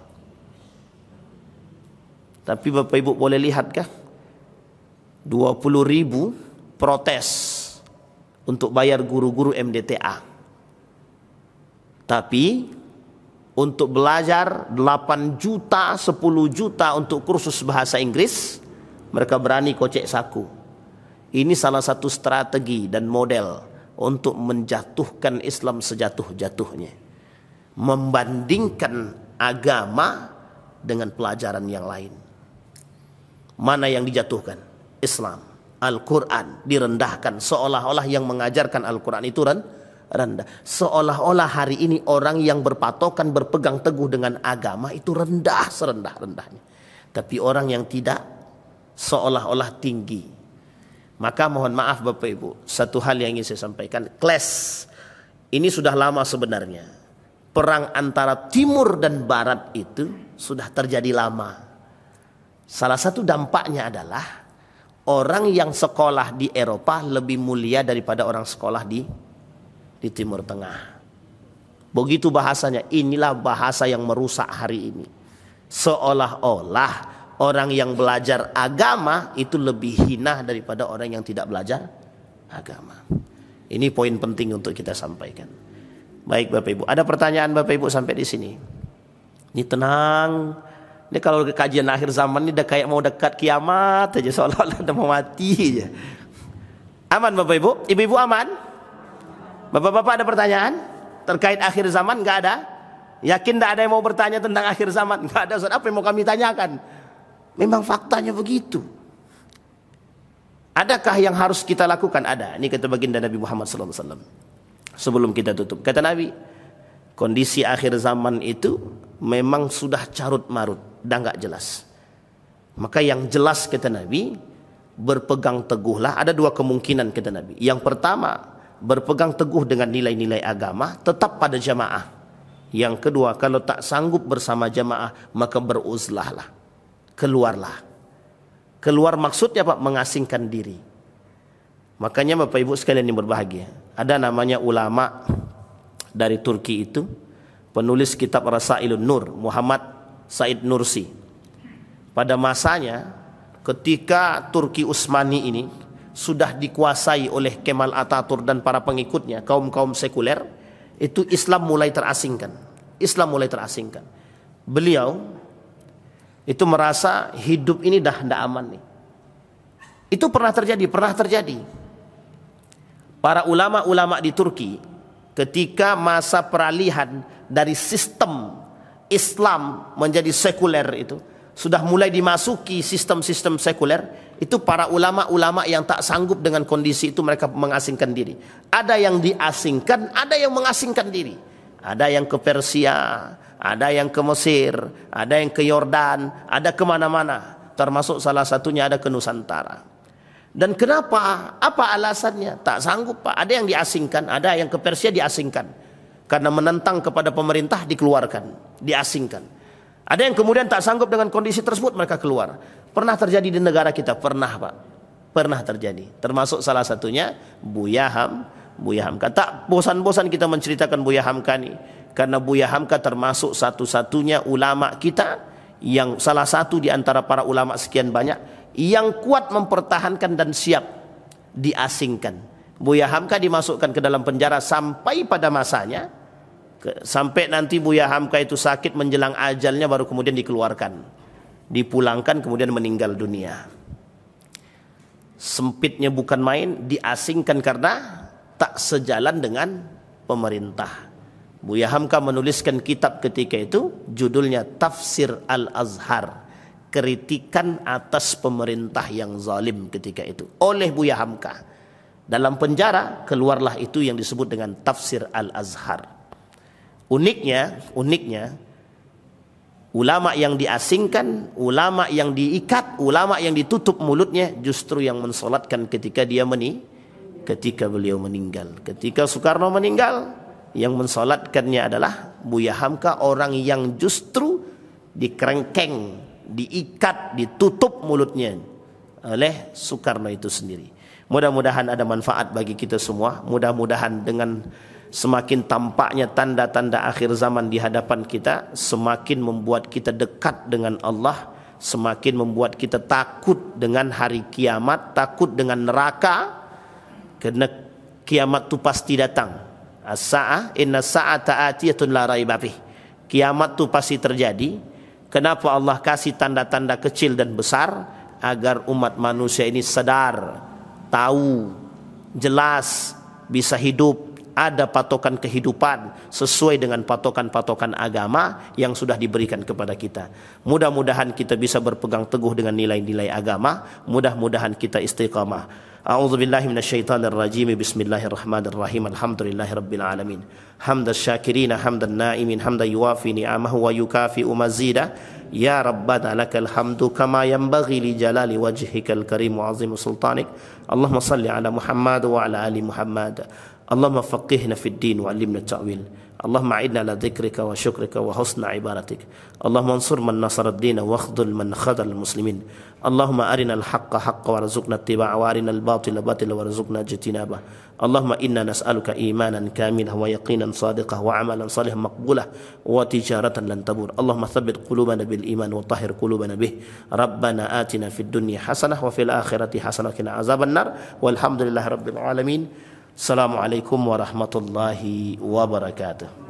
Tapi Bapak Ibu boleh lihat kah? 20.000 protes untuk bayar guru-guru MDTA. Tapi untuk belajar 8 juta, 10 juta untuk kursus bahasa Inggris, mereka berani kocek saku. Ini salah satu strategi dan model untuk menjatuhkan Islam sejatuh-jatuhnya. Membandingkan agama dengan pelajaran yang lain. Mana yang dijatuhkan? Islam. Al-Quran direndahkan. Seolah-olah yang mengajarkan Al-Quran itu rendah. Seolah-olah hari ini orang yang berpatokan, berpegang teguh dengan agama itu rendah serendah-rendahnya. Tapi orang yang tidak, seolah-olah tinggi. Maka mohon maaf Bapak Ibu, satu hal yang ingin saya sampaikan. Clash ini sudah lama sebenarnya. Perang antara timur dan barat itu sudah terjadi lama. Salah satu dampaknya adalah orang yang sekolah di Eropa lebih mulia daripada orang sekolah di Timur Tengah. Begitu bahasanya. Inilah bahasa yang merusak hari ini. Seolah-olah orang yang belajar agama itu lebih hina daripada orang yang tidak belajar agama. Ini poin penting untuk kita sampaikan. Baik Bapak Ibu, ada pertanyaan Bapak Ibu sampai di sini? Ini tenang. Ini kalau kajian akhir zaman ini udah kayak mau dekat kiamat aja, seolah-olah udah mau mati aja. Aman Bapak Ibu? Ibu-ibu aman? Bapak-bapak ada pertanyaan terkait akhir zaman? Nggak ada? Yakin nggak ada yang mau bertanya tentang akhir zaman? Nggak ada. Apa yang mau kami tanyakan? Memang faktanya begitu. Adakah yang harus kita lakukan? Ada. Ini kata baginda Nabi Muhammad SAW. Sebelum kita tutup, kata Nabi, kondisi akhir zaman itu memang sudah carut marut, dah nggak jelas. Maka yang jelas kata Nabi, berpegang teguhlah. Ada dua kemungkinan kata Nabi. Yang pertama, berpegang teguh dengan nilai-nilai agama, tetap pada jamaah. Yang kedua, kalau tak sanggup bersama jamaah, maka beruzlahlah, keluarlah. Keluar maksudnya Pak, mengasingkan diri. Makanya Bapak Ibu sekalian yang berbahagia, ada namanya ulama dari Turki itu, penulis kitab Rasailun Nur, Muhammad Said Nursi. Pada masanya, ketika Turki Utsmani ini sudah dikuasai oleh Kemal Atatürk dan para pengikutnya, kaum-kaum sekuler, itu Islam mulai terasingkan. Islam mulai terasingkan. Beliau itu merasa hidup ini dah tidak aman nih. Itu pernah terjadi. Para ulama-ulama di Turki ketika masa peralihan dari sistem Islam menjadi sekuler itu, sudah mulai dimasuki sistem-sistem sekuler, itu para ulama-ulama yang tak sanggup dengan kondisi itu, mereka mengasingkan diri. Ada yang diasingkan, ada yang mengasingkan diri. Ada yang ke Persia, ada yang ke Mesir, ada yang ke Yordan, ada kemana-mana. Termasuk salah satunya ada ke Nusantara. Dan kenapa? Apa alasannya? Tak sanggup Pak. Ada yang diasingkan, ada yang ke Persia diasingkan. Karena menentang kepada pemerintah dikeluarkan, diasingkan. Ada yang kemudian tak sanggup dengan kondisi tersebut, mereka keluar. Pernah terjadi di negara kita? Pernah Pak. Pernah terjadi. Termasuk salah satunya Buya Hamka. Tak bosan-bosan kita menceritakan Buya Hamka ini. Karena Buya Hamka termasuk satu-satunya ulama kita, yang salah satu di antara para ulama sekian banyak yang kuat mempertahankan dan siap diasingkan. Buya Hamka dimasukkan ke dalam penjara sampai pada masanya, sampai nanti Buya Hamka itu sakit menjelang ajalnya, baru kemudian dikeluarkan, dipulangkan, kemudian meninggal dunia. Sempitnya bukan main, diasingkan karena tak sejalan dengan pemerintah. Buya Hamka menuliskan kitab ketika itu, judulnya Tafsir Al-Azhar, kritikan atas pemerintah yang zalim ketika itu, oleh Buya Hamka. Dalam penjara keluarlah itu yang disebut dengan Tafsir Al-Azhar. Uniknya, ulama yang diasingkan, ulama yang diikat, ulama yang ditutup mulutnya, justru yang mensolatkan ketika beliau meninggal. Ketika Soekarno meninggal, yang mensolatkannya adalah Buya Hamka, orang yang justru dikerengkeng, diikat, ditutup mulutnya oleh Soekarno itu sendiri. Mudah-mudahan ada manfaat bagi kita semua. Mudah-mudahan dengan semakin tampaknya tanda-tanda akhir zaman di hadapan kita, semakin membuat kita dekat dengan Allah, semakin membuat kita takut dengan hari kiamat, takut dengan neraka, karena kiamat itu pasti datang. As-sa'ah inna sa'ata atiyatun la raiba fih. Kiamat itu pasti terjadi. Kenapa Allah kasih tanda-tanda kecil dan besar? Agar umat manusia ini sadar, tahu, jelas, bisa hidup, ada patokan kehidupan sesuai dengan patokan-patokan agama yang sudah diberikan kepada kita. Mudah-mudahan kita bisa berpegang teguh dengan nilai-nilai agama. Mudah-mudahan kita istiqamah. A'udzubillahi minasyaitonir rajim. Bismillahirrahmanirrahim. Alhamdulillahirabbil alamin. Hamdal syakirin, hamdan naimin, hamdan yuwafi ni'amahu wa yukafi'u mazida. Ya Rabbana lakal hamdu kama yanbaghi li jalali wajhikal karim wa azim sultanik. Allahumma salli ala Muhammad wa ala ali Muhammad. Allahumma faqihna fid din wa 'allimna ta'wil. Allahumma a'idna ala dzikrika wa syukrika wa husna ibadatik. Allahumma ansur man nasara ad-din wa akhdhul man khadhal muslimin. Allahumma arina al-haqqa haqqan warzuqna ittiba'a wa arina al-batila batila warzuqna ijtinaba. Allahumma inna nas'aluka imanan kamilan wa yaqinan sadiqan wa 'amalan salihan maqbulan wa tijaratan lan tabur. Allahumma thabbit qulubana bil iman wa tahhir qulubana bih. Rabbana atina fid dunya hasanah wa fil akhirati hasanah wa qina azabannar. Walhamdulillahirabbil alamin. Assalamualaikum warahmatullahi wabarakatuh.